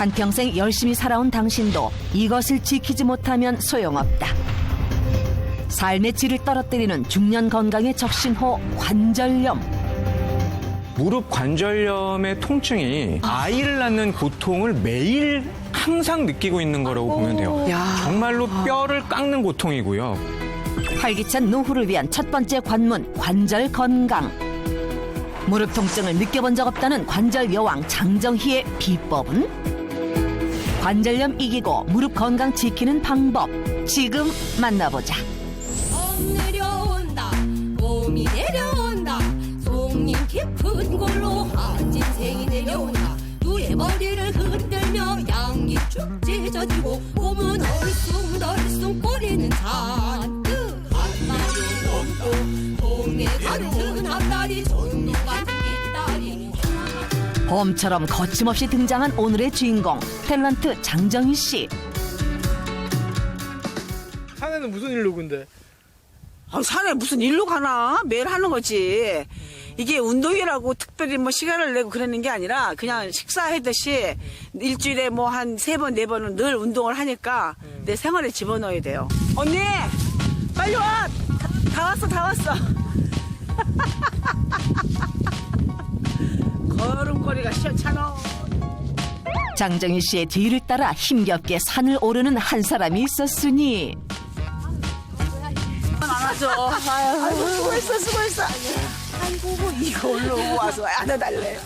한평생 열심히 살아온 당신도 이것을 지키지 못하면 소용없다. 삶의 질을 떨어뜨리는 중년 건강의 적신호 관절염. 무릎 관절염의 통증이 아이를 낳는 고통을 매일 항상 느끼고 있는 거라고 보면 돼요. 정말로 뼈를 깎는 고통이고요. 활기찬 노후를 위한 첫 번째 관문, 관절 건강. 무릎 통증을 느껴본 적 없다는 관절 여왕 장정희의 비법은? 관절염 이기고 무릎 건강 지키는 방법, 지금 만나보자. 내려온다 봄이 내려온다 송림 깊은 골로 한진생이 내려온다 누에 머리를 흔들며 양이 쭉 찢어지고 몸은 얼숭덜숭 꼬리는 잔뜩 한 마리 넘고 동네 같은 앞다리 전동 같은 뒷다리 봄처럼 거침없이 등장한 오늘의 주인공 탤런트 장정희 씨. 산에는 무슨 일로 근데? 산에 무슨 일로 가나? 매일 하는 거지. 이게 운동이라고 특별히 뭐 시간을 내고 그러는 게 아니라 그냥 식사하듯이 일주일에 뭐 한 3번, 4번은 늘 운동을 하니까 내 생활에 집어넣어야 돼요. 언니! 빨리 와! 다 왔어, 다 왔어. 걸음걸이가 시원찮아. 장정희 씨의 뒤를 따라 힘겹게 산을 오르는 한 사람이 있었으니 안아줘. 아이고, 수고했어, 수고했어. 아이고, 이거 올라오고 와서 안아달래.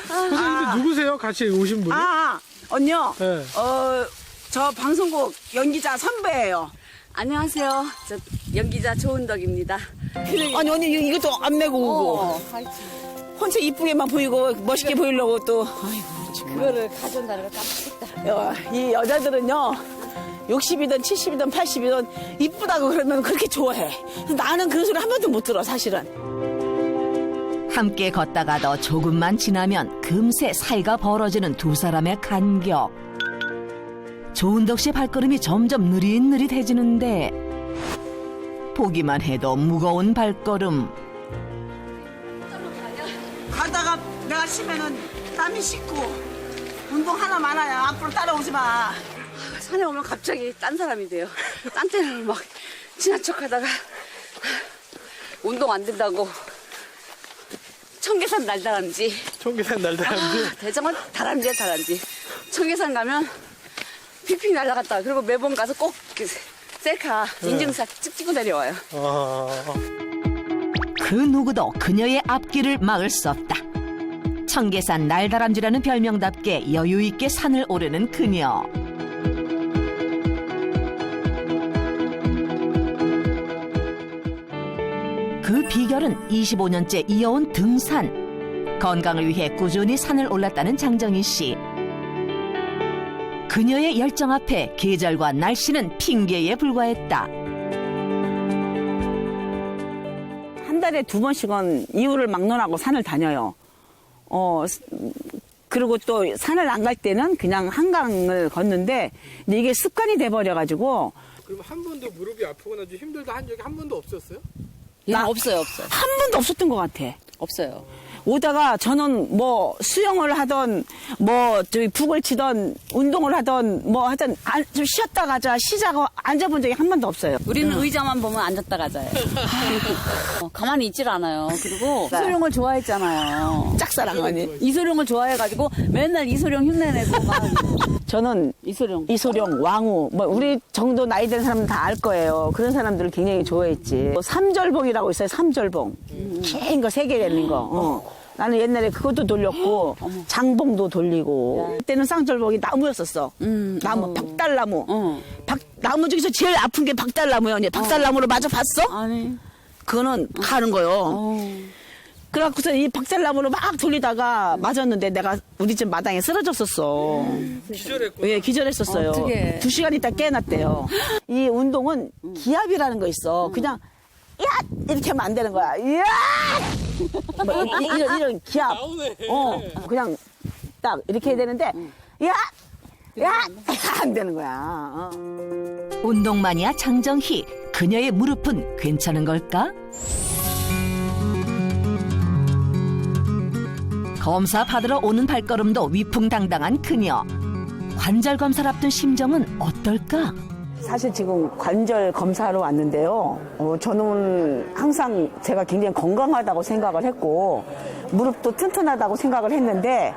선생님들 누구세요? 같이 오신 분이? 언니요. 네. 저 방송국 연기자 선배예요. 안녕하세요. 저 연기자 조은덕입니다. 아니, 언니 이것도 안 메고 오고. 혼자 이쁘게만 보이고 멋있게 보이려고 또. 아이고, 정말. 그거를 가져온다는 걸 깜빡했다. 이 여자들은요. 60이든 70이든 80이든 이쁘다고 그러면 그렇게 좋아해. 나는 그런 소리 한 번도 못 들어, 사실은. 함께 걷다가도 조금만 지나면 금세 사이가 벌어지는 두 사람의 간격. 조은덕 씨의 발걸음이 점점 느릿느릿해지는데 보기만 해도 무거운 발걸음. 가다가 내가 쉬면은 땀이 씻고 운동 하나 많아야 앞으로 따라오지 마. 산에 오면 갑자기 딴 사람이 돼요. 딴 때는 막 친한 척하다가 운동 안 된다고 청계산 날다람쥐. 청계산 날다람쥐? 대장은 다람쥐야 다람쥐. 청계산 가면 픽픽 날아갔다. 그리고 매번 가서 꼭 셀카 인증샷 찍고 내려와요. 그 누구도 그녀의 앞길을 막을 수 없다. 청계산 날다람쥐라는 별명답게 여유 있게 산을 오르는 그녀. 그 비결은 25년째 이어온 등산. 건강을 위해 꾸준히 산을 올랐다는 장정희 씨. 그녀의 열정 앞에 계절과 날씨는 핑계에 불과했다. 한 달에 2번씩은 이유를 막론하고 산을 다녀요. 그리고 또 산을 안 갈 때는 그냥 한강을 걷는데 근데 이게 습관이 돼버려가지고 그럼 한 번도 무릎이 아프거나 좀 힘들다 한 적이 한 번도 없었어요? 없어요. 한 번도 없었던 것 같아. 없어요. 오다가 저는 뭐 수영을 하던 뭐 저기 북을 치던 운동을 하던 뭐 하던 좀 쉬었다 가자 쉬자고 앉아본 적이 한 번도 없어요. 우리는 의자만 보면 앉았다 가자요. 가만히 있질 않아요. 그리고 이소룡을 좋아했잖아요. 짝사랑하니. 이소룡을 좋아해가지고 맨날 이소룡 흉내내고 막 저는 이소룡, 왕우, 뭐 우리 정도 나이 된 사람은 다 알 거예요. 그런 사람들을 굉장히 좋아했지. 삼절봉이라고 있어요. 삼절봉. 긴 거 3개 되는 거. 나는 옛날에 그것도 돌렸고 장봉도 돌리고. 그때는 쌍절봉이 나무였었어. 나무, 박달나무. 나무 중에서 제일 아픈 게 박달나무야. 언니. 박달나무로 맞아 봤어? 아니. 그거는 가는 거요. 그래갖고서 이 박달나무로 막 돌리다가 맞았는데 내가 우리 집 마당에 쓰러졌었어. 기절했구나. 예, 기절했었어요. 어떡해. 2시간 있다 깨어났대요. 이 운동은 기압이라는 거 있어. 그냥 야 이렇게 하면 안 되는 거야. 야 뭐, 이런 기압. 나오네. 그냥 딱 이렇게 해야 되는데 야 안 되는 거야. 운동 마니아 장정희. 그녀의 무릎은 괜찮은 걸까? 검사 받으러 오는 발걸음도 위풍당당한 그녀. 관절 검사를 앞둔 심정은 어떨까? 사실 지금 관절 검사하러 왔는데요. 저는 항상 제가 굉장히 건강하다고 생각을 했고 무릎도 튼튼하다고 생각을 했는데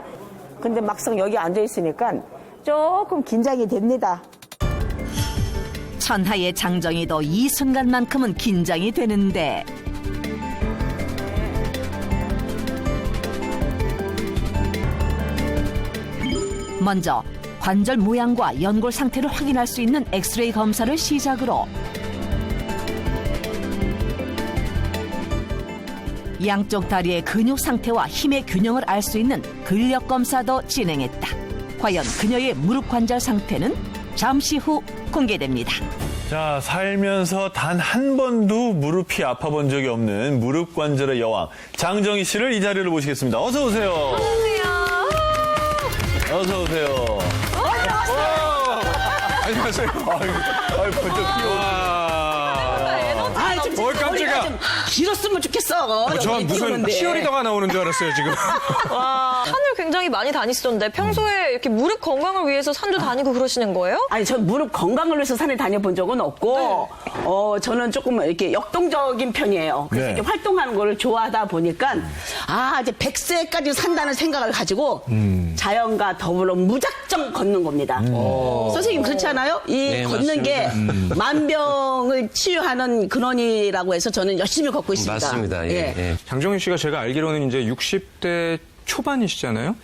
근데 막상 여기 앉아 있으니까 조금 긴장이 됩니다. 천하의 장정이도 이 순간만큼은 긴장이 되는데 먼저 관절 모양과 연골 상태를 확인할 수 있는 엑스레이 검사를 시작으로 양쪽 다리의 근육 상태와 힘의 균형을 알 수 있는 근력 검사도 진행했다. 과연 그녀의 무릎 관절 상태는 잠시 후 공개됩니다. 자, 살면서 단 한 번도 무릎이 아파본 적이 없는 무릎 관절의 여왕 장정희 씨를 이 자리로 모시겠습니다. 어서 오세요. 어서 오세요. 안녕하세요. 아유, 벌써 귀여워. 깜짝이야. 길었으면 좋겠어. 저 무슨 치어리더가 나오는 줄 알았어요, 지금. 산을 굉장히 많이 다니시던데 평소에 이렇게 무릎 건강을 위해서 산도 다니고 그러시는 거예요? 아니, 전 무릎 건강을 위해서 산에 다녀본 적은 없고, 저는 조금 이렇게 역동적인 편이에요. 그래서 네. 이렇게 활동하는 걸 좋아하다 보니까, 이제 100세까지 산다는 생각을 가지고, 자연과 더불어 무작정 걷는 겁니다. 선생님, 그렇지 않아요? 이 걷는 게 만병을 치유하는 근원이라고 해서 저는 열심히 걷고 있습니다. 맞습니다. 예. 장정희 씨가 제가 알기로는 이제 60대 초반이시잖아요.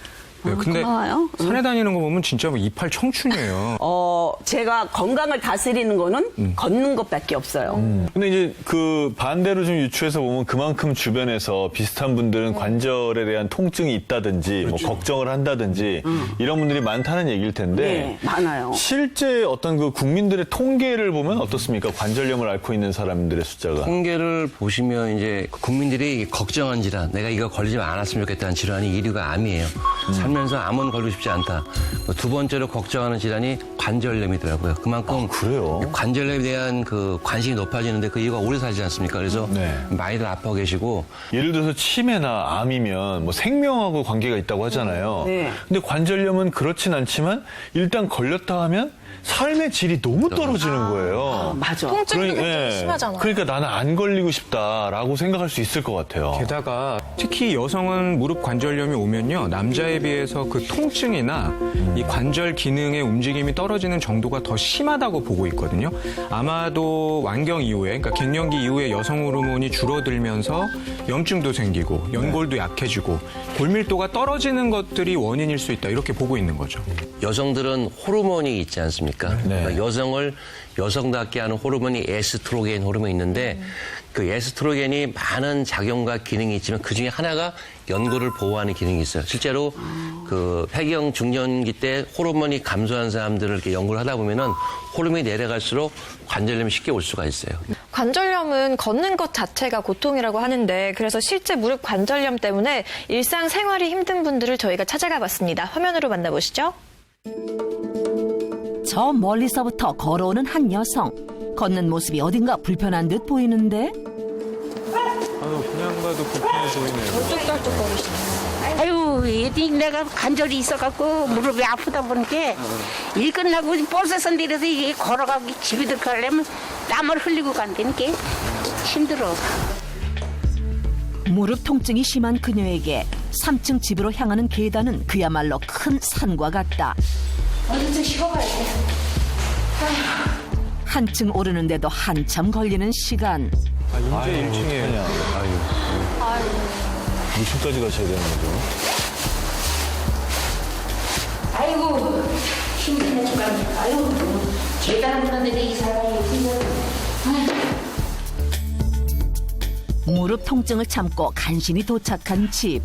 네, 근데 고마워요. 산에 다니는 거 보면 진짜 뭐 이팔 청춘이에요. 제가 건강을 다스리는 거는 걷는 것밖에 없어요. 근데 이제 그 반대로 좀 유추해서 보면 그만큼 주변에서 비슷한 분들은 관절에 대한 통증이 있다든지 뭐 걱정을 한다든지 이런 분들이 많다는 얘기일 텐데 네, 많아요. 실제 어떤 그 국민들의 통계를 보면 어떻습니까? 관절염을 앓고 있는 사람들의 숫자가. 통계를 보시면 이제 국민들이 걱정한 질환, 내가 이거 걸리지 않았으면 좋겠다는 질환이 1위가 암이에요. 살면서 암은 걸리고 싶지 않다. 두 번째로 걱정하는 질환이 관절염이더라고요. 그만큼 그래요? 관절염에 대한 그 관심이 높아지는데 그 이유가 오래 살지 않습니까? 그래서 네. 많이들 아파하고 계시고 예를 들어서 치매나 암이면 뭐 생명하고 관계가 있다고 하잖아요. 네. 근데 관절염은 그렇진 않지만 일단 걸렸다 하면 삶의 질이 너무 떨어지는 거예요. 맞아. 통증이 그러니- 굉장히 예. 심하잖아요. 그러니까 나는 안 걸리고 싶다라고 생각할 수 있을 것 같아요. 게다가 특히 여성은 무릎 관절염이 오면요 남자에 비해서 그 통증이나 이 관절 기능의 움직임이 떨어지는 정도가 더 심하다고 보고 있거든요. 아마도 완경 이후에, 그러니까 갱년기 이후에 여성 호르몬이 줄어들면서 염증도 생기고 연골도 약해지고 골밀도가 떨어지는 것들이 원인일 수 있다 이렇게 보고 있는 거죠. 여성들은 호르몬이 있지 않습니까? 그러니까 여성을 여성답게 하는 호르몬이 에스트로겐 호르몬이 있는데 그 에스트로겐이 많은 작용과 기능이 있지만 그중에 하나가 연골을 보호하는 기능이 있어요. 실제로 그 폐경 중년기 때 호르몬이 감소한 사람들을 이렇게 연구를 하다 보면은 호르몬이 내려갈수록 관절염이 쉽게 올 수가 있어요. 관절염은 걷는 것 자체가 고통이라고 하는데 그래서 실제 무릎 관절염 때문에 일상생활이 힘든 분들을 저희가 찾아가 봤습니다. 화면으로 만나보시죠. 저 멀리서부터 걸어오는 한 여성. 걷는 모습이 어딘가 불편한 듯 보이는데 그냥 봐도 불편해 보이네요. 아유, 내가 관절이 있어갖고 무릎이 아프다 보니까 일 끝나고 버스에서 내려서 이게 걸어가기 집에 들어가려면 땀을 흘리고 간다니까 힘들어. 무릎 통증이 심한 그녀에게 3층 집으로 향하는 계단은 그야말로 큰 산과 같다. 어디서 쉬어가야 돼. 한층 오르는데도 한참 걸리는 시간. 이제 1층이에요. 무슨까지 가셔야 되는 거죠? 아이고 힘드네 죽겠네. 아이고 계단 오르는데 이 사람이 힘들어. 무릎 통증을 참고 간신히 도착한 집.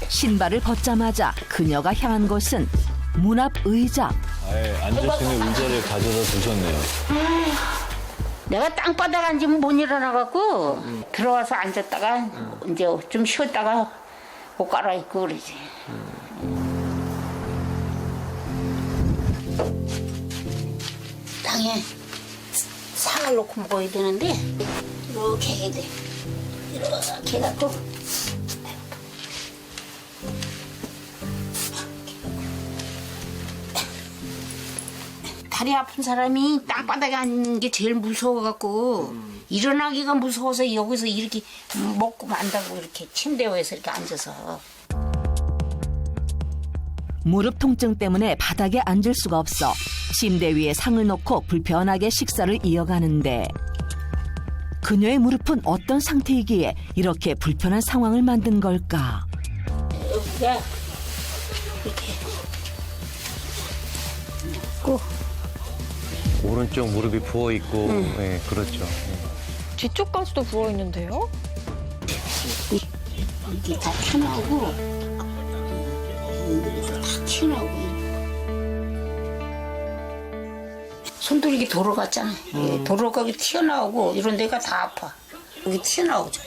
신발을 벗자마자 그녀가 향한 곳은 문 앞 의자. 아예 앉을 수 있는 의자를 가져다 두셨네요. 내가 땅바닥 앉으면 못 일어나갖고 들어와서 앉았다가 이제 좀 쉬었다가 옷 갈아입고 그러지. 땅에 상을 놓고 먹어야 되는데 이렇게 해야 돼. 이렇게 해갖고 다리 아픈 사람이 땅바닥에 앉는 게 제일 무서워갖고 일어나기가 무서워서 여기서 이렇게 먹고 만다고 이렇게 침대에서 이렇게 앉아서. 무릎 통증 때문에 바닥에 앉을 수가 없어 침대 위에 상을 놓고 불편하게 식사를 이어가는데 그녀의 무릎은 어떤 상태이기에 이렇게 불편한 상황을 만든 걸까? 여기가 이렇게 꼭 오른쪽 무릎이 부어 있고, 네, 그렇죠. 뒤쪽까지도 부어 있는데요? 이게 다 튀어나오고 다 튀어나오고 손도 이렇게 돌아갔잖아. 돌아가고 튀어나오고 이런 데가 다 아파. 여기 튀어나오죠.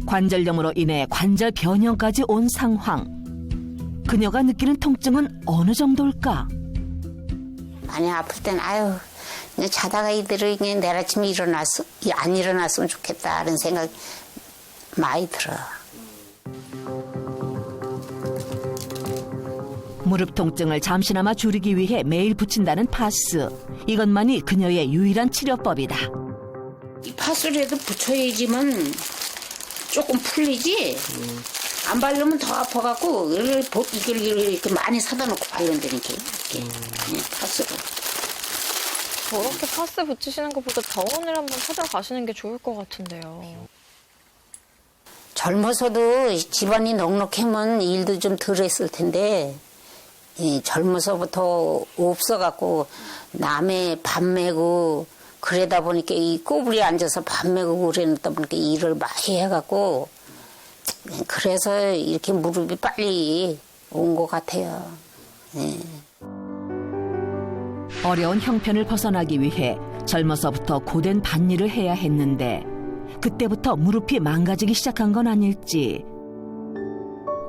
관절염으로 인해 관절 변형까지 온 상황. 그녀가 느끼는 통증은 어느 정도일까? 많이 아플 땐 아유 그냥 자다가 이대로 그냥 내일 아침에 안 일어났으면 좋겠다는 생각 많이 들어. 무릎 통증을 잠시나마 줄이기 위해 매일 붙인다는 파스. 이것만이 그녀의 유일한 치료법이다. 이 파스라도 붙여야지만 조금 풀리지. 안 바르면 더 아파갖고 이걸 이렇게 많이 사다 놓고 바른다니까. 이렇게 파스로. 저렇게 파스 붙이시는 것보다 병원을 한번 찾아가시는 게 좋을 것 같은데요. 젊어서도 집안이 넉넉하면 일도 좀 덜 했을 텐데 젊어서부터 없어갖고 남의 밥 메고 그러다 보니까 이 꼬부리에 앉아서 밥 메고 그러다 보니까 일을 많이 해갖고 그래서 이렇게 무릎이 빨리 온 것 같아요. 어려운 형편을 벗어나기 위해 젊어서부터 고된 밭일을 해야 했는데 그때부터 무릎이 망가지기 시작한 건 아닐지.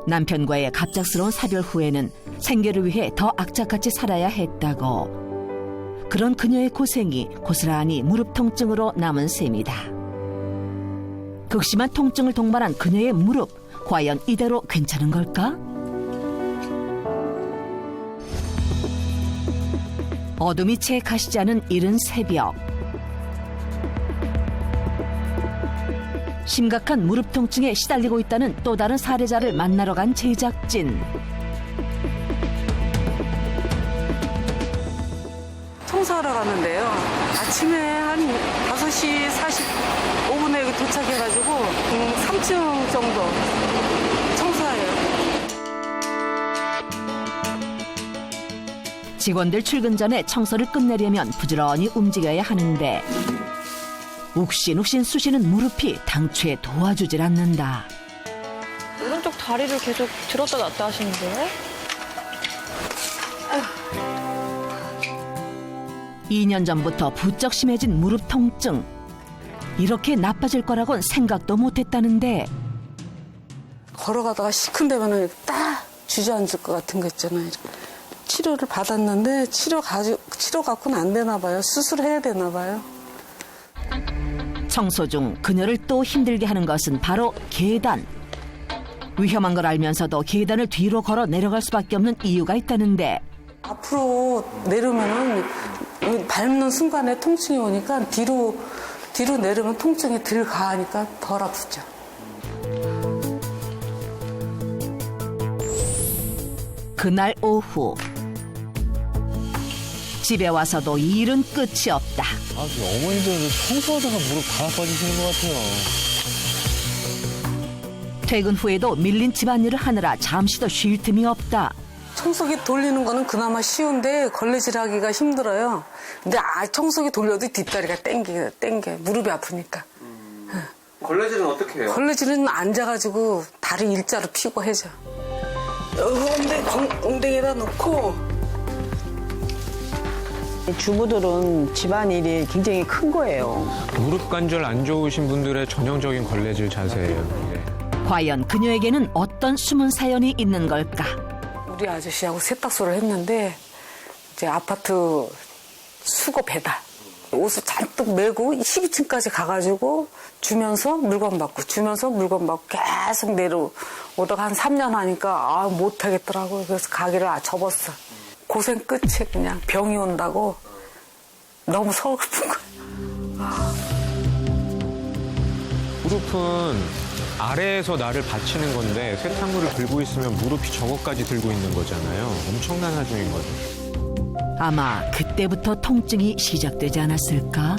남편과의 갑작스러운 사별 후에는 생계를 위해 더 악착같이 살아야 했다고. 그런 그녀의 고생이 고스란히 무릎 통증으로 남은 셈이다. 극심한 통증을 동반한 그녀의 무릎, 과연 이대로 괜찮은 걸까? 어둠이 채 가시지 않은 이른 새벽. 심각한 무릎 통증에 시달리고 있다는 또 다른 사례자를 만나러 간 제작진. 청소하러 가는데요. 아침에 한 5시 45분에 여기 도착해가지고 3층 정도 청소해요. 직원들 출근 전에 청소를 끝내려면 부지런히 움직여야 하는데 욱신욱신 쑤시는 무릎이 당최 도와주질 않는다. 오른쪽 다리를 계속 들었다 놨다 하시는데요? 2년 전부터 부쩍 심해진 무릎 통증. 이렇게 나빠질 거라곤 생각도 못했다는데 걸어가다가 시큰대면은 딱 주저앉을 것 같은 거 있잖아요. 치료를 받았는데 치료 갖고는 안 되나 봐요. 수술해야 되나 봐요. 청소 중 그녀를 또 힘들게 하는 것은 바로 계단. 위험한 걸 알면서도 계단을 뒤로 걸어 내려갈 수밖에 없는 이유가 있다는데 앞으로 내려오면은 밟는 순간에 통증이 오니까 뒤로 내려면 통증이 덜 가니까 덜 아프죠. 그날 오후 집에 와서도 이 일은 끝이 없다. 어머니들 청소하다가 무릎 다 빠지시는 것 같아요. 퇴근 후에도 밀린 집안일을 하느라 잠시도 쉴 틈이 없다. 청소기 돌리는 거는 그나마 쉬운데 걸레질하기가 힘들어요. 근데 청소기 돌려도 뒷다리가 땡겨. 무릎이 아프니까. 걸레질은 어떻게 해요? 걸레질은 앉아가지고 다리 일자로 펴고 해줘. 여기 엉덩이에다 놓고. 주부들은 집안일이 굉장히 큰 거예요. 무릎 관절 안 좋으신 분들의 전형적인 걸레질 자세예요. 네. 과연 그녀에게는 어떤 숨은 사연이 있는 걸까? 우리 아저씨하고 세탁소를 했는데 이제 아파트 수거 배달. 옷을 잔뜩 메고 12층까지 가가지고 주면서 물건 받고 계속 내려오다가 한 3년 하니까 못하겠더라고요. 그래서 가게를 접었어. 고생 끝에 그냥 병이 온다고 너무 서글픈 거야. 무릎은 아래에서 나를 받치는 건데 쇠탕물을 들고 있으면 무릎이 저거까지 들고 있는 거잖아요. 엄청난 하중인 거죠. 아마 그때부터 통증이 시작되지 않았을까?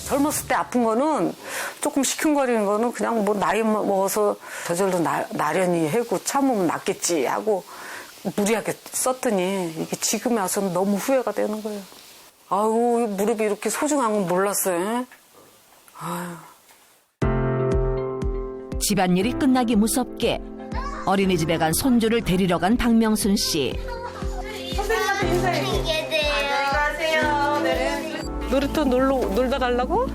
젊었을 때 아픈 거는 조금 시큰거리는 거는 그냥 뭐 나이 먹어서 저절로 나련히 해고 참으면 낫겠지 하고 무리하게 썼더니 이게 지금에 와서는 너무 후회가 되는 거예요. 아유, 무릎이 이렇게 소중한 건 몰랐어요. 아유. 집안일이 끝나기 무섭게 어린이집에 간 손주를 데리러 간 박명순 씨. 놀이터 놀다 가려고?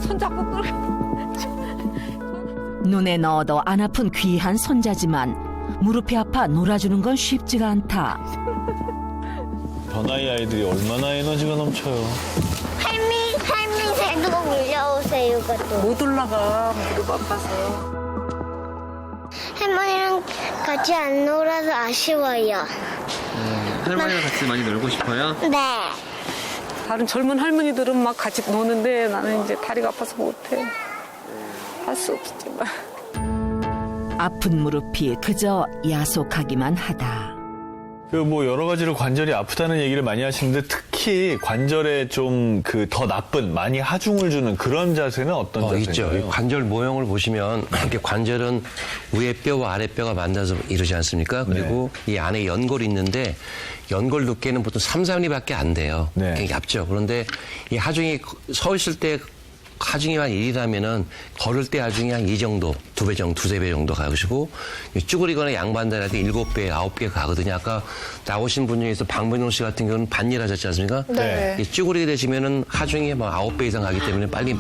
손잡고 끌고. 눈에 넣어도 안 아픈 귀한 손자지만 무릎이 아파 놀아주는 건 쉽지가 않다. 저 나이 아이들이 얼마나 에너지가 넘쳐요. 할미 새도 밀려오세요, 이것도. 못 올라가, 무릎 아파서. 할머니랑 같이 안 놀아서 아쉬워요. 할머니랑 같이 많이 놀고 싶어요? 네. 다른 젊은 할머니들은 막 같이 노는데 나는 이제 다리가 아파서 못해. 할 수 없지만. 아픈 무릎이 그저 야속하기만 하다. 그 뭐 여러 가지로 관절이 아프다는 얘기를 많이 하시는데 특히 관절에 좀 그 더 나쁜 많이 하중을 주는 그런 자세는 어떤 자세인가요? 있죠. 이 관절 모형을 보시면 이렇게 관절은 위에 뼈와 아래 뼈가 만나서 이루지 않습니까? 그리고 이 안에 연골이 있는데 연골 두께는 보통 3, 4mm밖에 안 돼요. 굉장히 얇죠. 그런데 이 하중이 서 있을 때 하중이 한 1이라면은 걸을 때 하중이 한 2 정도, 2배 정도, 2-3배 정도 가시고 쭈그리거나 양반다리할 때 7배, 9배 가거든요. 아까 나오신 분 중에서 박문용 씨 같은 경우는 반일 하셨지 않습니까? 네. 이 쭈그리게 되시면은 하중이 뭐 9배 이상 가기 때문에 빨리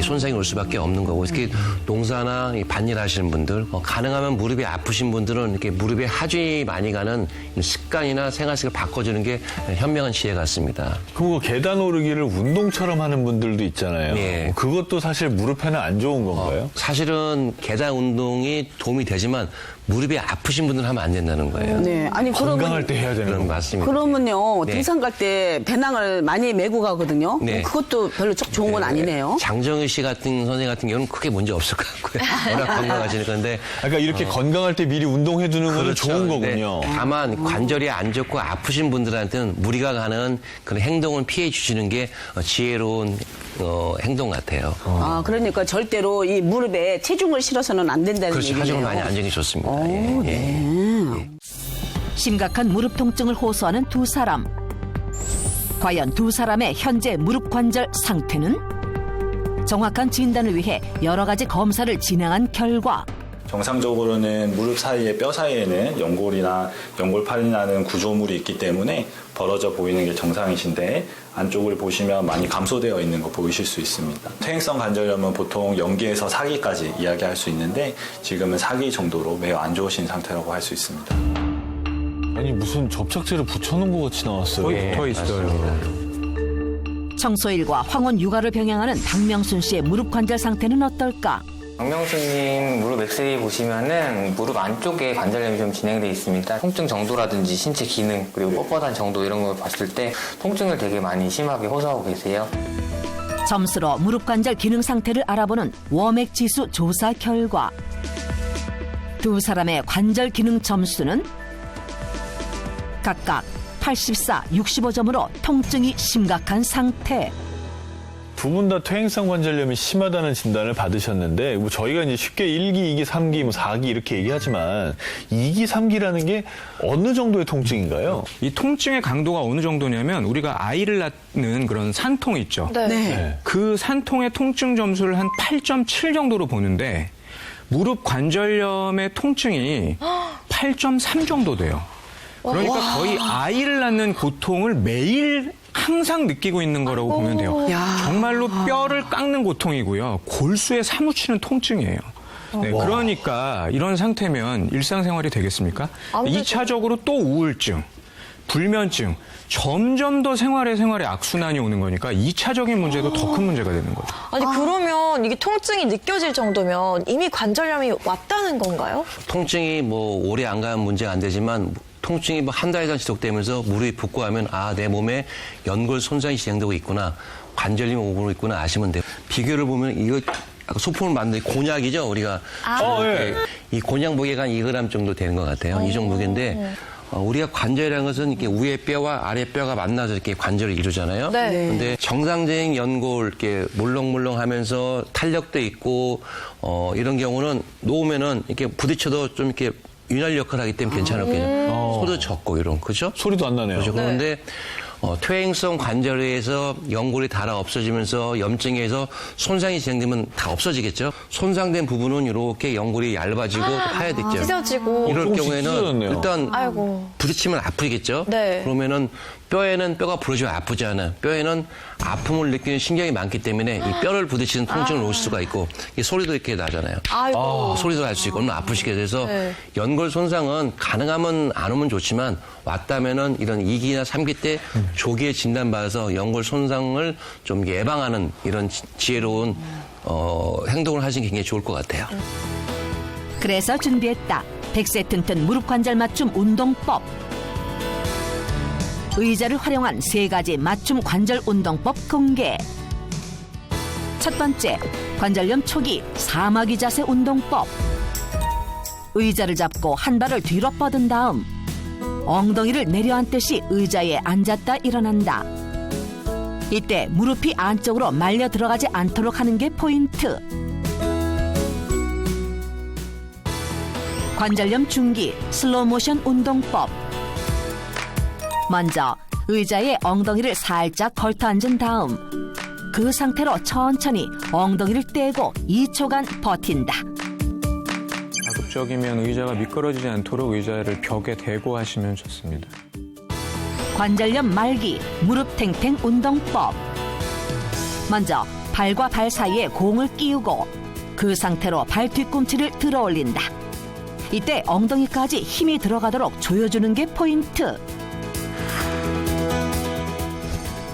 손상이 올 수밖에 없는 거고 특히 농사나 반일 하시는 분들 가능하면 무릎이 아프신 분들은 이렇게 무릎에 하중이 많이 가는 습관이나 생활습관을 바꿔주는 게 현명한 지혜 같습니다. 그리고 계단 오르기를 운동처럼 하는 분들도 있잖아요. 네. 그것도 사실 무릎에는 안 좋은 건가요? 사실은 계단 운동이 도움이 되지만 무릎이 아프신 분들은 하면 안 된다는 거예요. 네, 아니 건강할 때 해야 되는 거 맞습니다. 그러면요, 네. 등산 갈 때 배낭을 많이 메고 가거든요. 네. 그것도 별로 좋은 건 아니네요. 장정희 씨 같은 선생님 같은 경우는 크게 문제 없을 것 같고요. 워낙 건강하시니까. 근데 그러니까 이렇게 건강할 때 미리 운동해 두는 건 그렇죠. 좋은 거군요. 네. 다만 관절이 안 좋고 아프신 분들한테는 무리가 가는 그런 행동을 피해 주시는 게 지혜로운 행동 같아요. 아, 그러니까 절대로 이 무릎에 체중을 실어서는 안 된다는 그렇죠. 얘기네요. 하중을 많이 안 정해 좋습니다. 예. 심각한 무릎 통증을 호소하는 두 사람. 과연 두 사람의 현재 무릎 관절 상태는? 정확한 진단을 위해 여러 가지 검사를 진행한 결과 정상적으로는 무릎 사이의 뼈 사이에는 연골이나 연골판이 나는 구조물이 있기 때문에 벌어져 보이는 게 정상이신데 안쪽을 보시면 많이 감소되어 있는 거 보이실 수 있습니다. 퇴행성 관절염은 보통 0기에서 4기까지 이야기할 수 있는데 지금은 4기 정도로 매우 안 좋으신 상태라고 할 수 있습니다. 아니 무슨 접착제를 붙여놓은 것 같이 나왔어요. 거의 붙어 있어요. 청소일과 황혼 육아를 병행하는 박명순 씨의 무릎 관절 상태는 어떨까? 박명수님 무릎 엑스레이 보시면은 무릎 안쪽에 관절염이 좀 진행되어 있습니다. 통증 정도라든지 신체 기능 그리고 뻣뻣한 정도 이런 걸 봤을 때 통증을 되게 많이 심하게 호소하고 계세요. 점수로 무릎 관절 기능 상태를 알아보는 워맥 지수 조사 결과 두 사람의 관절 기능 점수는 각각 84, 65점으로 통증이 심각한 상태. 두 분 다 퇴행성 관절염이 심하다는 진단을 받으셨는데 뭐 저희가 이제 쉽게 1기, 2기, 3기, 뭐 4기 이렇게 얘기하지만 2기, 3기라는 게 어느 정도의 통증인가요? 이 통증의 강도가 어느 정도냐면 우리가 아이를 낳는 그런 산통 있죠. 네. 그 산통의 통증 점수를 한 8.7 정도로 보는데 무릎 관절염의 통증이 8.3 정도 돼요. 그러니까 거의 아이를 낳는 고통을 매일 항상 느끼고 있는 거라고 보면 돼요. 정말로 뼈를 깎는 고통이고요. 골수에 사무치는 통증이에요. 네, 그러니까 이런 상태면 일상생활이 되겠습니까? 2차적으로 또 우울증, 불면증, 점점 더 생활에 악순환이 오는 거니까 2차적인 문제도 더 큰 문제가 되는 거죠. 아니 그러면 이게 통증이 느껴질 정도면 이미 관절염이 왔다는 건가요? 통증이 뭐 오래 안 가면 문제가 안 되지만 통증이 뭐 한 달 이상 지속되면서 무릎이 붓고 하면 아, 내 몸에 연골 손상이 진행되고 있구나. 관절염이 오고 있구나 아시면 돼요. 비교를 보면 이거 아까 소품을 만든 곤약이죠. 우리가 예. 이 곤약 무게가 한 2g 정도 되는 것 같아요. 이 정도 무게인데 우리가 관절이라는 것은 이렇게 위에 뼈와 아래 뼈가 만나서 이렇게 관절을 이루잖아요. 네. 근데 정상적인 연골 이렇게 물렁물렁하면서 탄력도 있고 이런 경우는 놓으면은 이렇게 부딪혀도 좀 이렇게 윤활 역할을 하기 때문에 괜찮았거든요. 소도 적고 이런 그죠? 소리도 안 나네요. 그렇죠. 그런데 퇴행성 관절에서 연골이 닳아 없어지면서 염증에서 손상이 진행되면 다 없어지겠죠. 손상된 부분은 이렇게 연골이 얇아지고 하얘졌죠. 찢어지고. 이럴 경우에는 찢어졌네요. 일단 아이고. 부딪히면 아프겠죠. 네. 그러면은 뼈에는 뼈가 부러지면 아프지 않아요. 뼈에는 아픔을 느끼는 신경이 많기 때문에 이 뼈를 부딪히는 통증을 오실 수가 있고 이 소리도 이렇게 나잖아요. 아이고. 소리도 날 수 있고 얼마나 아프시게 돼서 네. 연골 손상은 가능하면 안 오면 좋지만 왔다면은 이런 2기나 3기 때 조기에 진단받아서 연골 손상을 좀 예방하는 이런 지혜로운 행동을 하시는 게 굉장히 좋을 것 같아요. 그래서 준비했다. 100세 튼튼 무릎 관절 맞춤 운동법. 의자를 활용한 3가지 맞춤 관절 운동법 공개. 첫 번째, 관절염 초기 사마귀 자세 운동법. 의자를 잡고 한 발을 뒤로 뻗은 다음 엉덩이를 내려앉듯이 의자에 앉았다 일어난다. 이때 무릎이 안쪽으로 말려 들어가지 않도록 하는 게 포인트. 관절염 중기 슬로우 모션 운동법. 먼저 의자에 엉덩이를 살짝 걸터 앉은 다음 그 상태로 천천히 엉덩이를 떼고 2초간 버틴다. 가급적이면 의자가 미끄러지지 않도록 의자를 벽에 대고 하시면 좋습니다. 관절염 말기 무릎 탱탱 운동법. 먼저 발과 발 사이에 공을 끼우고 그 상태로 발 뒤꿈치를 들어 올린다. 이때 엉덩이까지 힘이 들어가도록 조여주는 게 포인트.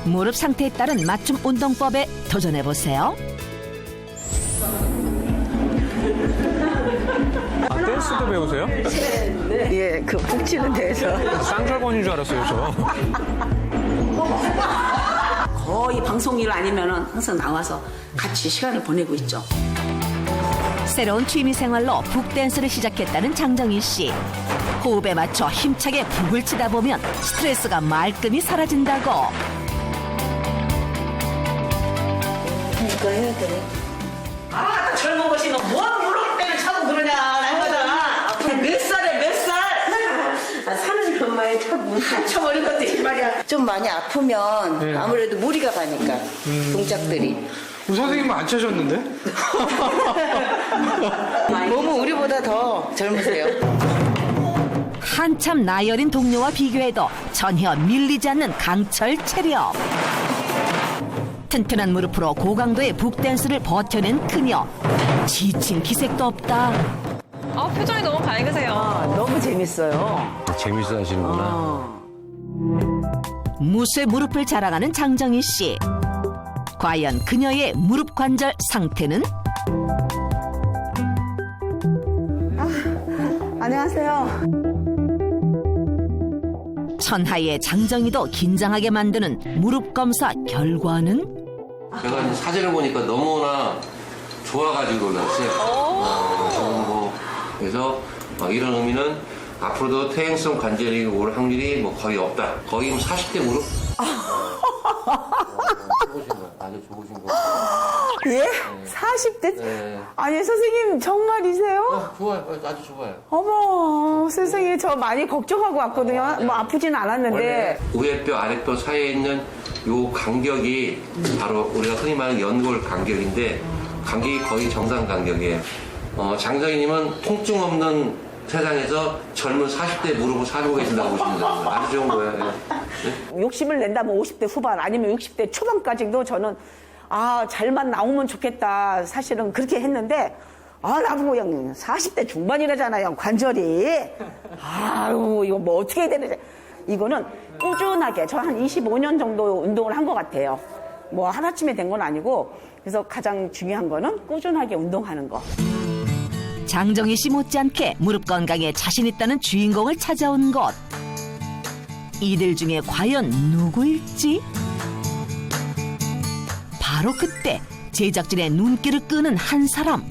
무릎 상태에 따른 맞춤 운동법에 도전해보세요. 아, 댄스도 배우세요? 예, 그 북치는 데서. 쌍절곤인 줄 알았어요, 저. 거의 방송일 아니면은 항상 나와서 같이 시간을 보내고 있죠. 새로운 취미생활로 북댄스를 시작했다는 장정희 씨. 호흡에 맞춰 힘차게 북을 치다 보면 스트레스가 말끔히 사라진다고. 이거 해야 돼. 아, 젊은 것이 너 뭐하는 무릎 때문에 차고 그러냐, 날마다. 몇 살에 몇 살? 사는 엄마의 한쳐버린 것들이 말이야. 좀 많이 아프면 아무래도 무리가 가니까 동작들이. 선생님은 안 차셨는데? 몸은 우리보다 더 젊으세요. 한참 나이어린 동료와 비교해도 전혀 밀리지 않는 강철 체력. 튼튼한 무릎으로 고강도의 북댄스를 버텨낸 그녀. 지친 기색도 없다. 표정이 너무 밝으세요. 너무 재밌어요. 재밌어 하시는구나. 무쇠 무릎을 자랑하는 장정희 씨. 과연 그녀의 무릎 관절 상태는? 안녕하세요. 천하의 장정희도 긴장하게 만드는 무릎 검사 결과는? 제가 이제 사진을 보니까 너무나 좋아가지고 놀랐어요. 그래서 이런 의미는 앞으로도 퇴행성 관절이 올 확률이 뭐 거의 없다. 거의 40대 무릎. 아주 좋으신 거. 예? 40대? 네. 아니, 선생님, 정말이세요? 좋아요. 아주 좋아요. 어머, 세상에, 저 많이 걱정하고 왔거든요. 뭐 아프진 않았는데. 위에뼈, 아래뼈 사이에 있는 요 간격이 바로 우리가 흔히 말하는 연골 간격인데 간격이 거의 정상 간격이에요. 장정희님은 통증 없는 세상에서 젊은 40대 무릎을 살고 계신다고 보시면 됩니다. 아주 좋은 거예요. 네? 욕심을 낸다면 50대 후반 아니면 60대 초반까지도 저는 잘만 나오면 좋겠다. 사실은 그렇게 했는데 나보고 그냥 40대 중반이라잖아요. 관절이. 아유, 이거 뭐 어떻게 해야 되는지. 이거는 꾸준하게 저 한 25년 정도 운동을 한 것 같아요. 뭐 하나쯤에 된 건 아니고. 그래서 가장 중요한 거는 꾸준하게 운동하는 거. 장정희 씨 못지않게 무릎 건강에 자신 있다는 주인공을 찾아온 곳. 이들 중에 과연 누구일지? 바로 그때 제작진의 눈길을 끄는 한 사람.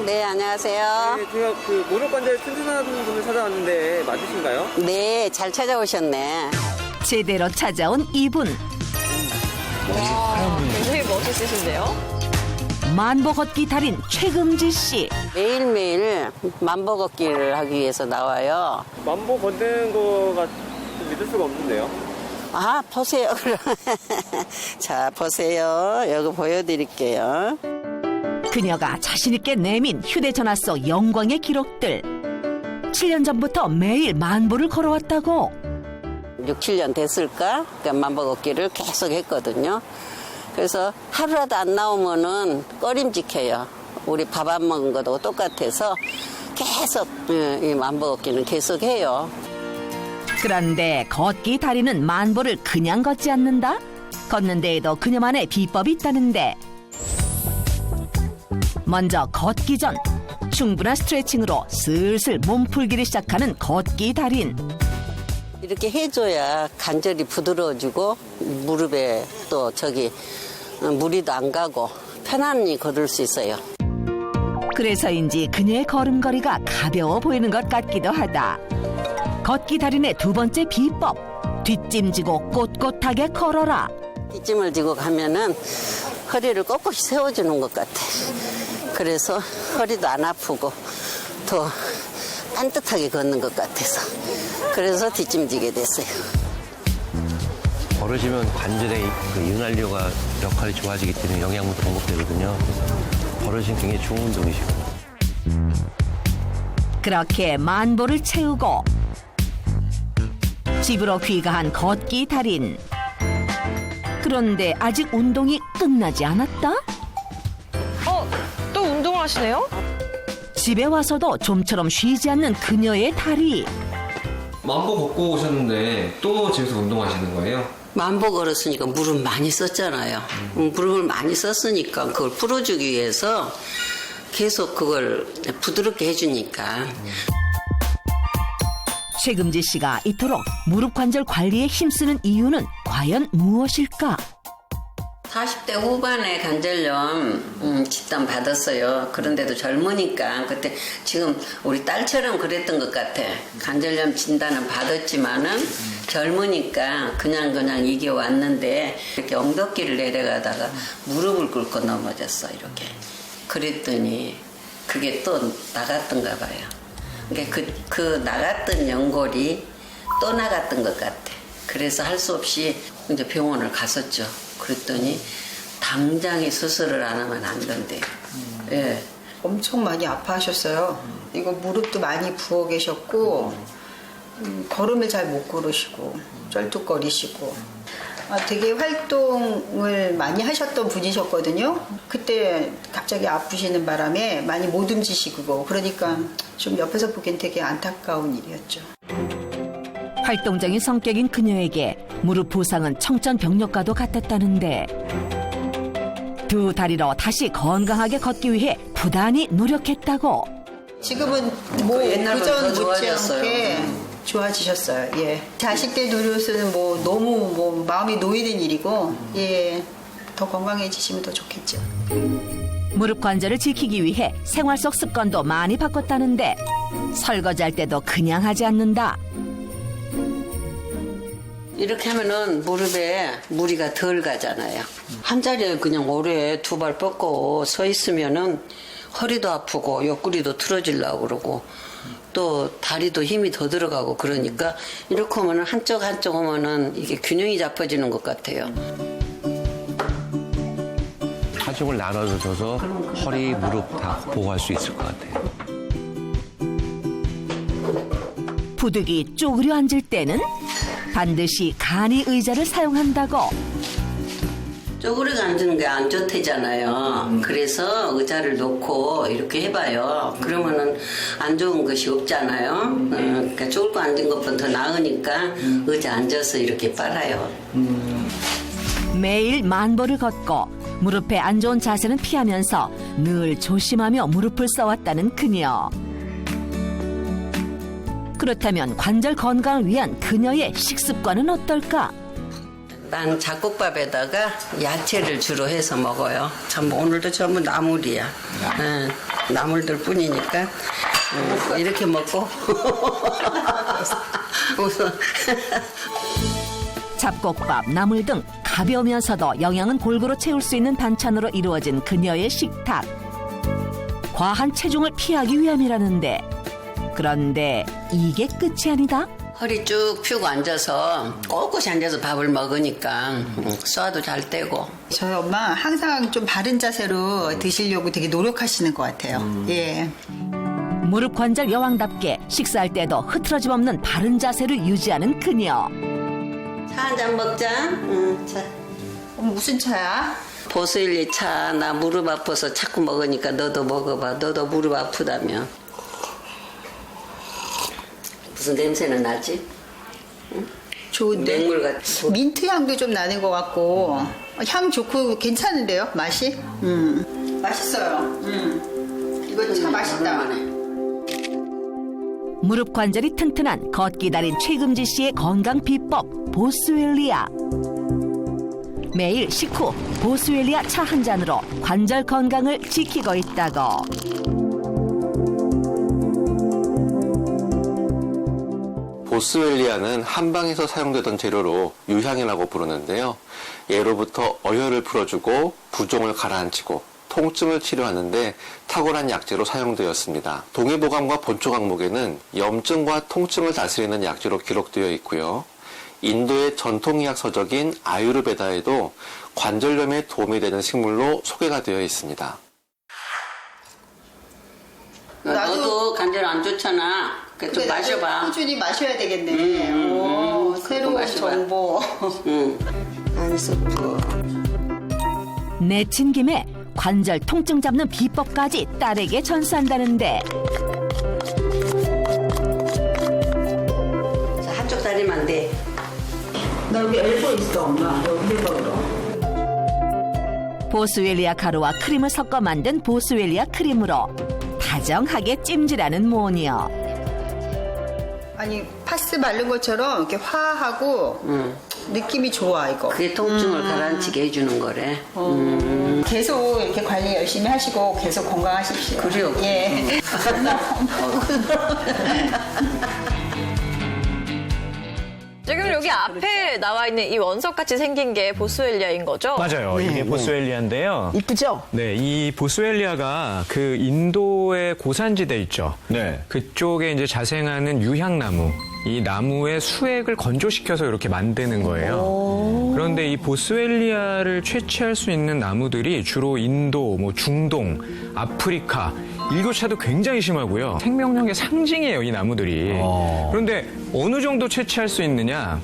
네, 안녕하세요. 네, 제가 그 무릎 관절 튼튼한 분을 찾아왔는데 맞으신가요? 네, 잘 찾아오셨네. 제대로 찾아온 이분. 와, 굉장히 멋있으신데요? 만보 걷기 달인 최금지 씨. 매일매일 만보 걷기를 하기 위해서 나와요. 만보 걷는 거가 좀 믿을 수가 없는데요. 아, 보세요. 자, 보세요. 여기 보여드릴게요. 그녀가 자신있게 내민 휴대전화 속 영광의 기록들. 7년 전부터 매일 만보를 걸어왔다고. 6, 7년 됐을까? 그러니까 만보 걷기를 계속 했거든요. 그래서 하루라도 안 나오면은 꺼림직해요. 우리 밥 안 먹은 것도 똑같아서 계속 이 만보 걷기는 계속 해요. 그런데 걷기 달인은 만보를 그냥 걷지 않는다? 걷는 데에도 그녀만의 비법이 있다는데. 먼저 걷기 전 충분한 스트레칭으로 슬슬 몸풀기를 시작하는 걷기 달인. 이렇게 해줘야 관절이 부드러워지고 무릎에 또 무리도 안 가고 편안히 걸을 수 있어요. 그래서인지 그녀의 걸음걸이가 가벼워 보이는 것 같기도 하다. 걷기 달인의 두 번째 비법. 뒷짐지고 꼿꼿하게 걸어라. 뒷짐을 지고 가면은 허리를 꼿꼿이 세워주는 것 같아. 그래서 허리도 안 아프고 더 반듯하게 걷는 것 같아서 그래서 뒷짐지게 됐어요. 벌어지면 관절의 그 윤활유가 역할이 좋아지기 때문에 영양분도 공급되거든요. 그래서 벌어지면 굉장히 좋은 운동이시고. 그렇게 만보를 채우고 집으로 귀가한 걷기 달인. 그런데 아직 운동이 끝나지 않았다? 또 운동을 하시네요? 집에 와서도 좀처럼 쉬지 않는 그녀의 다리. 만보 걷고 오셨는데 또 집에서 운동하시는 거예요? 만보 걸었으니까 무릎 많이 썼잖아요. 무릎을 많이 썼으니까 그걸 풀어주기 위해서 계속 그걸 부드럽게 해주니까. 최금지 씨가 이토록 무릎 관절 관리에 힘쓰는 이유는 과연 무엇일까? 40대 후반에 관절염 진단 받았어요. 그런데도 젊으니까 그때 지금 우리 딸처럼 그랬던 것 같아. 관절염 진단은 받았지만은 젊으니까 그냥 이겨왔는데 이렇게 엉덩이를 내려가다가 무릎을 꿇고 넘어졌어 이렇게. 그랬더니 그게 또 나갔던가 봐요. 그러니까 그 나갔던 연골이 또 나갔던 것 같아. 그래서 할 수 없이 이제 병원을 갔었죠. 그랬더니 당장에 수술을 안 하면 안 된대요. 예. 엄청 많이 아파하셨어요. 이거 무릎도 많이 부어 계셨고 걸음을 잘 못 걸으시고 쩔뚝거리시고 되게 활동을 많이 하셨던 분이셨거든요. 그때 갑자기 아프시는 바람에 많이 못 움직이시고 그러니까 좀 옆에서 보기엔 되게 안타까운 일이었죠. 활동적인 성격인 그녀에게 무릎 부상은 청천벽력과도 같았다는데 두 다리로 다시 건강하게 걷기 위해 부단히 노력했다고. 지금은 뭐 옛날보다 그전 더 못지않게 좋아지셨어요. 예. 자식들 노릇은 뭐 너무 뭐 마음이 놓이는 일이고 예. 더 건강해지시면 더 좋겠죠. 무릎 관절을 지키기 위해 생활 속 습관도 많이 바꿨다는데 설거지할 때도 그냥 하지 않는다. 이렇게 하면은 무릎에 무리가 덜 가잖아요. 한 자리에 그냥 오래 두 발 뻗고 서 있으면은 허리도 아프고 옆구리도 틀어지려고 그러고 또 다리도 힘이 더 들어가고 그러니까 이렇게 하면은 한쪽 하면은 이게 균형이 잡혀지는 것 같아요. 하중을 나눠서 줘서 허리, 무릎 다 보호할 수 있을 것 같아요. 부득이 쪼그려 앉을 때는 반드시 간이 의자를 사용한다고. 쪼그려 앉는 게 안 좋대잖아요. 그래서 의자를 놓고 이렇게 해봐요. 그러면은 안 좋은 것이 없잖아요. 그러니까 쪼그려 앉은 것보다 더 나으니까 의자 앉아서 이렇게 빨아요. 매일 만보를 걷고 무릎에 안 좋은 자세는 피하면서 늘 조심하며 무릎을 써왔다는 그녀. 그렇다면 관절 건강을 위한 그녀의 식습관은 어떨까? 난 잡곡밥에다가 야채를 주로 해서 먹어요. 전부 오늘도 전부 나물이야. 나물들 뿐이니까 이렇게 먹고 우선 잡곡밥, 나물 등 가벼우면서도 영양은 골고루 채울 수 있는 반찬으로 이루어진 그녀의 식탁. 과한 체중을 피하기 위함이라는데, 그런데 이게 끝이 아니다? 허리 쭉 펴고 앉아서 꼿꼿이 앉아서 밥을 먹으니까 소화도 잘 되고. 저희 엄마 항상 좀 바른 자세로 드시려고 되게 노력하시는 것 같아요. 예. 무릎 관절 여왕답게 식사할 때도 흐트러짐 없는 바른 자세를 유지하는 그녀. 차 한 잔 먹자. 차. 무슨 차야? 보스일리 차. 나 무릎 아파서 자꾸 먹으니까 너도 먹어봐. 너도 무릎 아프다며. 무슨 냄새는 나지? 응? 좋은데? 맹물 같은. 민트 향도 좀 나는 것 같고 향 좋고 괜찮은데요? 맛이? 맛있어요. 이거 참 맛있다. 무릎 관절이 튼튼한 걷기 달인 최금지 씨의 건강 비법 보스웰리아. 매일 식후 보스웰리아 차 한 잔으로 관절 건강을 지키고 있다고. 보스웰리아는 한방에서 사용되던 재료로 유향이라고 부르는데요. 예로부터 어혈을 풀어주고 부종을 가라앉히고 통증을 치료하는데 탁월한 약재로 사용되었습니다. 동의보감과 본초 강목에는 염증과 통증을 다스리는 약재로 기록되어 있고요. 인도의 전통의학 서적인 아유르베다에도 관절염에 도움이 되는 식물로 소개가 되어 있습니다. 너도 관절 안 좋잖아. 좀 마셔봐. 꾸준히 마셔야 되겠네. 오, 새로운 정보. 안수프. 내친 김에 관절 통증 잡는 비법까지 딸에게 전수한다는데. 자, 한쪽 다리만 안 돼. 나 여기 엘보 있어, 엄마. 여기 해봐라. 보스웰리아 가루와 크림을 섞어 만든 보스웰리아 크림으로 다정하게 찜질하는 모녀. 아니 파스 바른 것처럼 이렇게 화하고 느낌이 좋아 이거. 그게 통증을 가라앉히게 해주는 거래. 계속 이렇게 관리 열심히 하시고 계속 건강하십시오. 그래요. 예. 지금 여기 앞에 나와 있는 이 원석같이 생긴 게 보스웰리아인 거죠? 맞아요. 이게 보스웰리아인데요. 이쁘죠? 네, 이 보스웰리아가 그 인도의 고산지대 있죠. 네. 그쪽에 이제 자생하는 유향나무. 이 나무의 수액을 건조시켜서 이렇게 만드는 거예요. 그런데 이 보스웰리아를 채취할 수 있는 나무들이 주로 인도, 중동, 아프리카, 일교차도 굉장히 심하고요. 생명력의 상징이에요, 이 나무들이. 그런데 어느 정도 채취할 수 있느냐?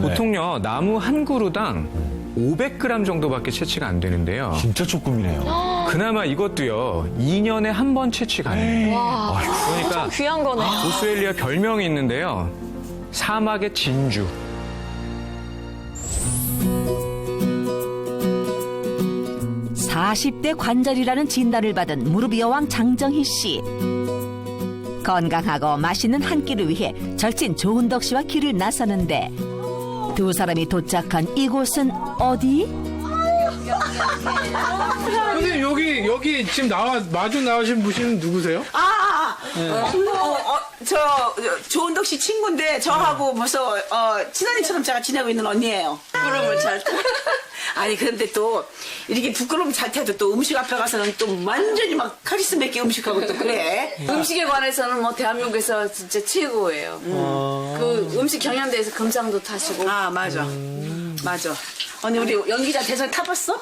보통요, 나무 한 그루당 500g 정도밖에 채취가 안 되는데요. 진짜 조금이네요. 그나마 이것도요, 2년에 한 번 채취 가능해요. 와, 그러니까 엄청 귀한 거네. 보스웰리아 별명이 있는데요. 사막의 진주. (40대) 관절이라는 진단을 받은 무릎 여왕 장정희 씨. 건강하고 맛있는 한 끼를 위해 절친 조은덕 씨와 길을 나서는데, 두 사람이 도착한 이곳은 어디? 선생님 여기 지금 마주 나오신 분은 누구세요? 조은덕 씨 친구인데 저하고 벌써 친언니처럼 제가 지내고 있는 언니예요. 부끄러움을 잘 타. 아니 그런데 또 이렇게 부끄러움 잘 타도 또 음식 앞에 가서는 또 완전히 막 카리스마 있게 음식하고 또 그래. 음식에 관해서는 뭐 대한민국에서 진짜 최고예요. 그 음식 경연대회에서 금상도 타시고. 아 맞아. 맞아. 언니 우리 연기자 대상 타봤어?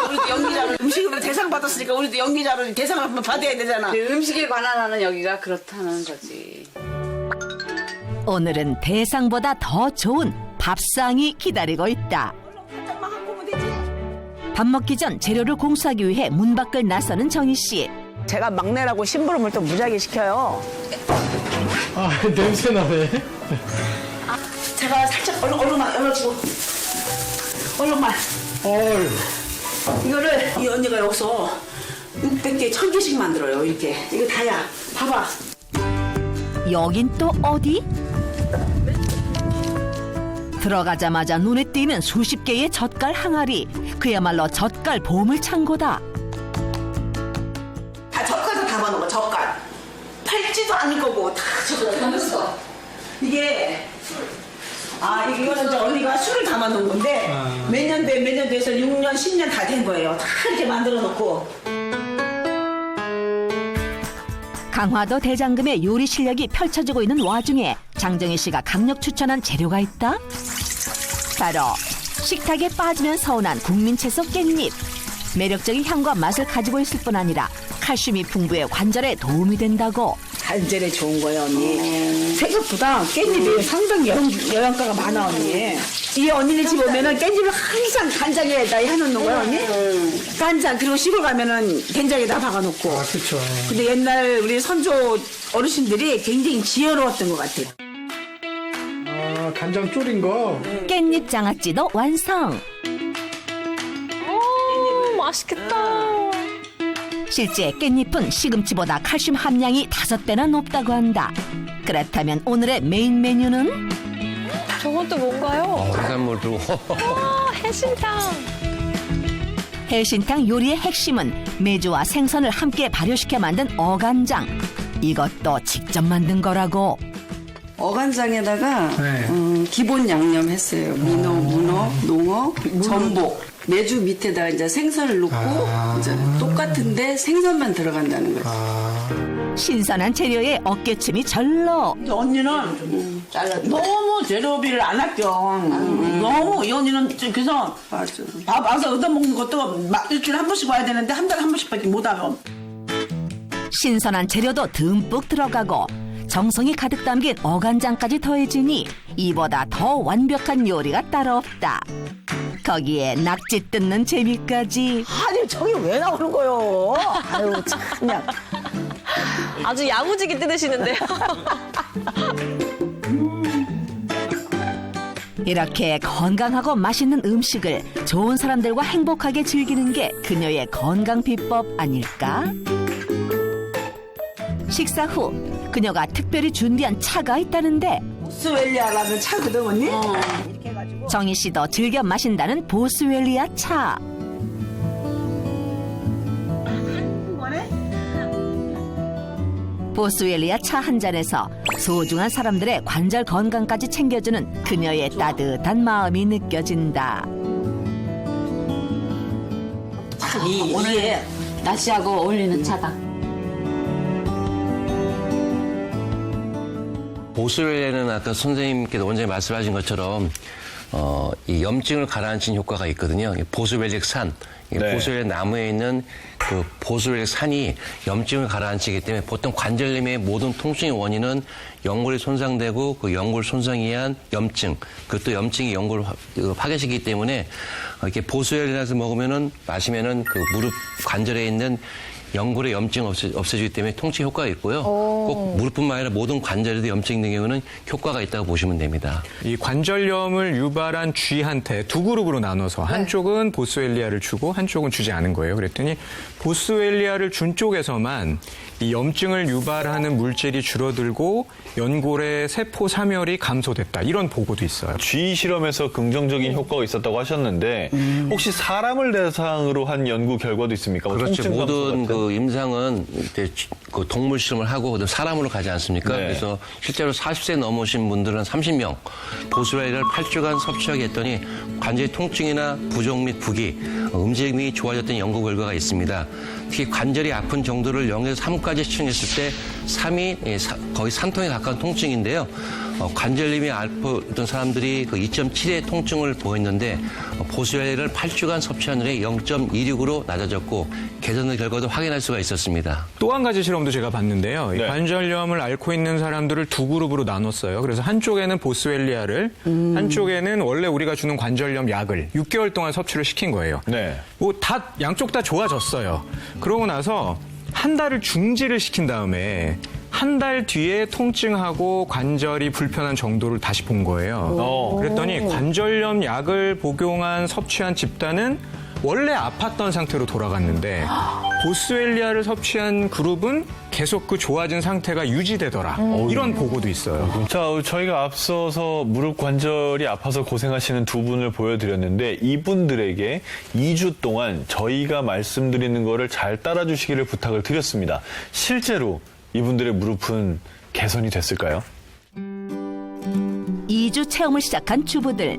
우리도 연기자로 음식으로 대상 받았으니까 우리도 연기자로 대상을 한번 받아야 되잖아. 음식에 관한 하는 여기가 그렇다는 거지. 오늘은 대상보다 더 좋은 밥상이 기다리고 있다. 밥 먹기 전 재료를 공수하기 위해 문 밖을 나서는 정희 씨. 제가 막내라고 심부름을 또 무지하게 시켜요. 아 냄새 나네. 제가 살짝 얼른만 열어주고 얼른만. 이거를 이 언니가 여기서 600개 1000개씩 만들어요. 이렇게 이거 다야. 봐봐. 여긴 또 어디? 들어가자마자 눈에 띄는 수십 개의 젓갈 항아리. 그야말로 젓갈 보물창고다. 다 젓갈도 담아놓은 거, 젓갈. 팔지도 않을 거고 다 젓갈 담았어. 이게 이거는 이제 언니가 술을 담아놓은 건데 몇 년 돼서 6년, 10년 다 된 거예요. 다 이렇게 만들어 놓고. 강화도 대장금의 요리 실력이 펼쳐지고 있는 와중에 장정희 씨가 강력 추천한 재료가 있다. 바로 식탁에 빠지면 서운한 국민 채소 깻잎. 매력적인 향과 맛을 가지고 있을 뿐 아니라 칼슘이 풍부해 관절에 도움이 된다고. 관절에 좋은 거예요, 언니. 생각보다 깻잎이 상당히 영양가가 많아, 언니. 이 언니네 집 오면은 깻잎을 항상 간장에다 해놓는 거야, 언니? 간장, 그리고 시골 가면은 된장에다 박아놓고. 그렇죠. 근데 옛날 우리 선조 어르신들이 굉장히 지혜로웠던 것 같아요. 간장 졸인 거. 깻잎 장아찌도 완성. 오, 맛있겠다. 실제 깻잎은 시금치보다 칼슘 함량이 5배나 높다고 한다. 그렇다면 오늘의 메인 메뉴는? 저건 또 뭔가요? 해산물 들고. 해신탕. 해신탕 요리의 핵심은 메주와 생선을 함께 발효시켜 만든 어간장. 이것도 직접 만든 거라고. 어간장에다가 기본 양념 했어요. 민어, 문어, 농어, 전복. 메주 밑에다 이제 생선을 넣고 이제 똑같은데 생선만 들어간다는 거지. 신선한 재료에 어깨춤이 절로. 언니는 너무 재료비를 안 아껴. 너무 이 언니는 그래서 밥 와서 얻어먹는 것도 일주일에 한 번씩 와야 되는데 한 달에 한 번씩밖에 못 와요. 신선한 재료도 듬뿍 들어가고 정성이 가득 담긴 어간장까지 더해지니 이보다 더 완벽한 요리가 따로 없다. 거기에 낙지 뜯는 재미까지. 아니 저기 왜 나오는 거요? 아유 참 그냥. 아주 야무지게 뜯으시는데요. 이렇게 건강하고 맛있는 음식을 좋은 사람들과 행복하게 즐기는 게 그녀의 건강 비법 아닐까? 식사 후 그녀가 특별히 준비한 차가 있다는데. 보스웰리아라는 차거든 언니? 정희 씨도 즐겨 마신다는 보스웰리아 차. 보스웰리아 차 한 잔에서 소중한 사람들의 관절 건강까지 챙겨주는 그녀의 따뜻한 마음이 느껴진다. 오늘 날씨하고 어울리는 차다. 보스웰리아는 아까 선생님께서 원장님 말씀하신 것처럼 이 염증을 가라앉히는 효과가 있거든요. 보스웰릭 산, 보스웰릭 나무에 있는 그 보스웰릭 산이 염증을 가라앉히기 때문에 보통 관절염의 모든 통증의 원인은 연골이 손상되고 그 연골 손상에 의한 염증, 그것도 염증이 연골을 파괴시키기 때문에 이렇게 보스웰릭을 마시면은 그 무릎 관절에 있는 연골의 염증 없애주기 때문에 통증 효과가 있고요. 꼭 무릎뿐만 아니라 모든 관절에도 염증 있는 경우는 효과가 있다고 보시면 됩니다. 이 관절염을 유발한 쥐한테 두 그룹으로 나눠서 한쪽은 보스웰리아를 주고 한쪽은 주지 않은 거예요. 그랬더니 보스웰리아를 준 쪽에서만 이 염증을 유발하는 물질이 줄어들고 연골의 세포 사멸이 감소됐다. 이런 보고도 있어요. 쥐 실험에서 긍정적인 효과가 있었다고 하셨는데 혹시 사람을 대상으로 한 연구 결과도 있습니까? 그렇죠. 모든 그 임상은 그 동물 실험을 하고 사람으로 가지 않습니까? 네. 그래서 실제로 40세 넘으신 분들은 30명 보스웰리아를 8주간 섭취하게 했더니 관절 통증이나 부종 및 부기, 움직임이 좋아졌던 연구 결과가 있습니다. 특히 관절이 아픈 정도를 0에서 3까지 측정했을 때 3이 거의 3톤에 가까운 통증인데요. 관절염이 앓던 사람들이 그 2.7의 통증을 보였는데 보스웰리아를 8주간 섭취한 후에 0.26으로 낮아졌고 개선된 결과도 확인할 수가 있었습니다. 또 한 가지 실험도 제가 봤는데요. 이 관절염을 앓고 있는 사람들을 두 그룹으로 나눴어요. 그래서 한쪽에는 보스웰리아를, 한쪽에는 원래 우리가 주는 관절염 약을 6개월 동안 섭취를 시킨 거예요. 뭐 양쪽 다 좋아졌어요. 그러고 나서 한 달을 중지를 시킨 다음에 한 달 뒤에 통증하고 관절이 불편한 정도를 다시 본 거예요. 그랬더니 관절염 약을 복용한 섭취한 집단은 원래 아팠던 상태로 돌아갔는데 보스웰리아를 섭취한 그룹은 계속 그 좋아진 상태가 유지되더라. 이런 보고도 있어요. 자, 저희가 앞서서 무릎 관절이 아파서 고생하시는 두 분을 보여드렸는데 이분들에게 2주 동안 저희가 말씀드리는 거를 잘 따라주시기를 부탁을 드렸습니다. 실제로 이분들의 무릎은 개선이 됐을까요? 2주 체험을 시작한 주부들.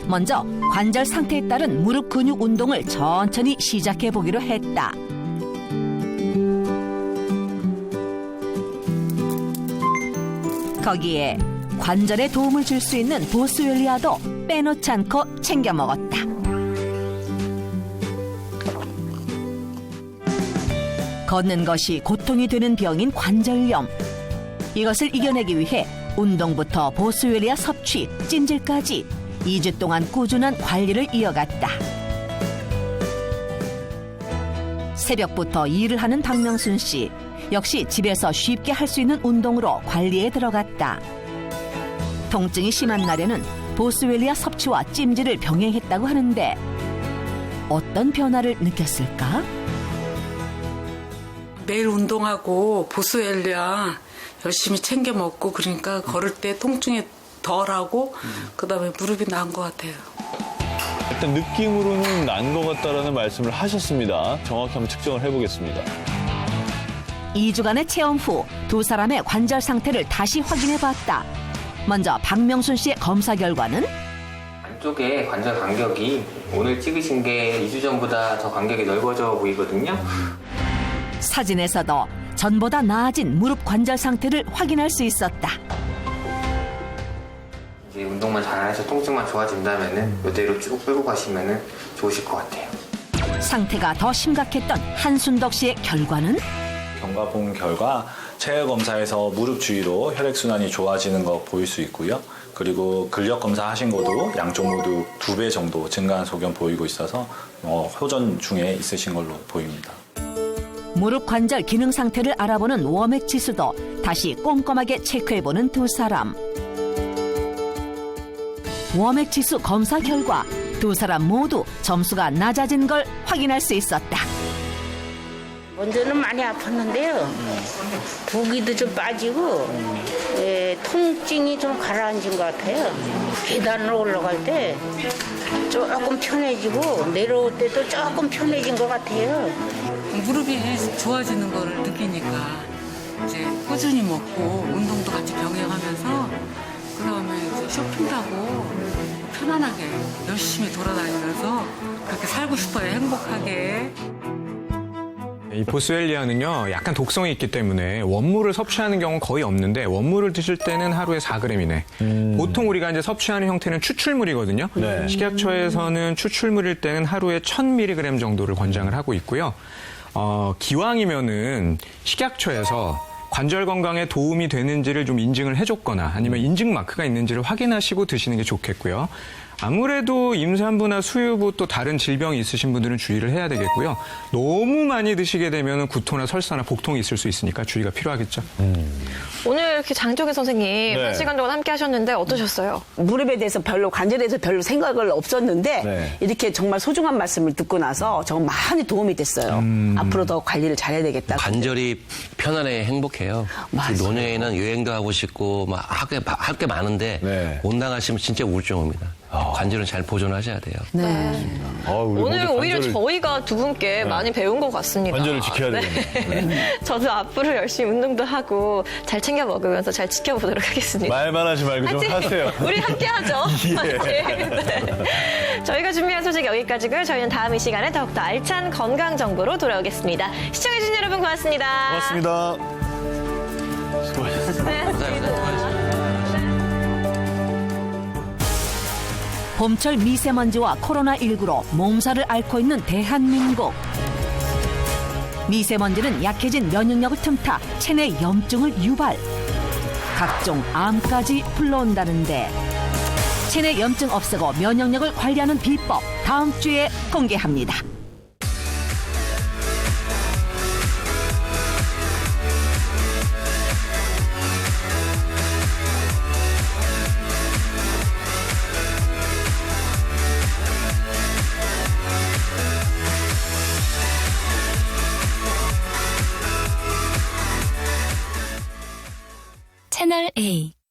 먼저 관절 상태에 따른 무릎 근육 운동을 천천히 시작해 보기로 했다. 거기에 관절에 도움을 줄 수 있는 보스웰리아도 빼놓지 않고 챙겨 먹었다. 걷는 것이 고통이 되는 병인 관절염. 이것을 이겨내기 위해 운동부터 보스웰리아 섭취, 찜질까지 2주 동안 꾸준한 관리를 이어갔다. 새벽부터 일을 하는 박명순 씨. 역시 집에서 쉽게 할 수 있는 운동으로 관리에 들어갔다. 통증이 심한 날에는 보스웰리아 섭취와 찜질을 병행했다고 하는데 어떤 변화를 느꼈을까? 매일 운동하고 보스웰리아 열심히 챙겨 먹고 그러니까 걸을 때 통증이 덜하고 그다음에 무릎이 나은 것 같아요. 일단 느낌으로는 난 것 같다라는 말씀을 하셨습니다. 정확히 한번 측정을 해보겠습니다. 2주간의 체험 후 두 사람의 관절 상태를 다시 확인해봤다. 먼저 박명순 씨의 검사 결과는 안쪽에 관절 간격이 오늘 찍으신 게 2주 전보다 더 간격이 넓어져 보이거든요. 사진에서도 전보다 나아진 무릎 관절 상태를 확인할 수 있었다. 이제 운동만 잘해서 통증만 좋아진다면은 이대로 쭉 끌고 가시면은 좋으실 것 같아요. 상태가 더 심각했던 한순덕 씨의 결과는 경과 본 결과 체외 검사에서 무릎 주위로 혈액순환이 좋아지는 거 보일 수 있고요. 그리고 근력 검사 하신 것도 양쪽 모두 2배 정도 증가한 소견 보이고 있어서 호전 중에 있으신 걸로 보입니다. 무릎 관절 기능 상태를 알아보는 워맥 지수도 다시 꼼꼼하게 체크해보는 두 사람. 워맥 지수 검사 결과 두 사람 모두 점수가 낮아진 걸 확인할 수 있었다. 먼저는 많이 아팠는데요. 부기도 좀 빠지고 통증이 좀 가라앉은 것 같아요. 계단을 올라갈 때 조금 편해지고 내려올 때도 조금 편해진 것 같아요. 무릎이 좋아지는 거를 느끼니까 이제 꾸준히 먹고 운동도 같이 병행하면서 그다음에 이제 쇼핑도 하고 편안하게 열심히 돌아다니면서 그렇게 살고 싶어요. 행복하게. 이 보스웰리아는요, 약간 독성이 있기 때문에 원물을 섭취하는 경우는 거의 없는데 원물을 드실 때는 하루에 4g 이내. 보통 우리가 이제 섭취하는 형태는 추출물이거든요. 네. 식약처에서는 추출물일 때는 하루에 1000mg 정도를 권장을 하고 있고요. 기왕이면은 식약처에서 관절 건강에 도움이 되는지를 좀 인증을 해줬거나 아니면 인증 마크가 있는지를 확인하시고 드시는 게 좋겠고요. 아무래도 임산부나 수유부 또 다른 질병이 있으신 분들은 주의를 해야 되겠고요. 너무 많이 드시게 되면 구토나 설사나 복통이 있을 수 있으니까 주의가 필요하겠죠. 오늘 이렇게 장종현 선생님 1시간 동안 함께 하셨는데 어떠셨어요? 무릎에 대해서 관절에 대해서 별로 생각을 없었는데 이렇게 정말 소중한 말씀을 듣고 나서 정말 많이 도움이 됐어요. 앞으로 더 관리를 잘해야 되겠다. 관절이 편안해 행복해요. 노년에는 여행도 하고 싶고 막 할 게 많은데 못 나가시면 진짜 우울증 옵니다. 관절은 잘 보존하셔야 돼요. 오늘 오히려 저희가 두 분께 많이 배운 것 같습니다. 관절을 지켜야 되겠네요. 저도 앞으로 열심히 운동도 하고 잘 챙겨 먹으면서 잘 지켜보도록 하겠습니다. 말만 하지 말고 좀 하세요. 우리 함께 하죠. 저희가 준비한 소식 여기까지고요. 저희는 다음 이 시간에 더욱더 알찬 건강 정보로 돌아오겠습니다. 시청해주신 여러분 고맙습니다. 고맙습니다. 수고하셨습니다. 봄철 미세먼지와 코로나19로 몸살을 앓고 있는 대한민국. 미세먼지는 약해진 면역력을 틈타 체내 염증을 유발. 각종 암까지 불러온다는데 체내 염증 없애고 면역력을 관리하는 비법 다음 주에 공개합니다. 채널 A.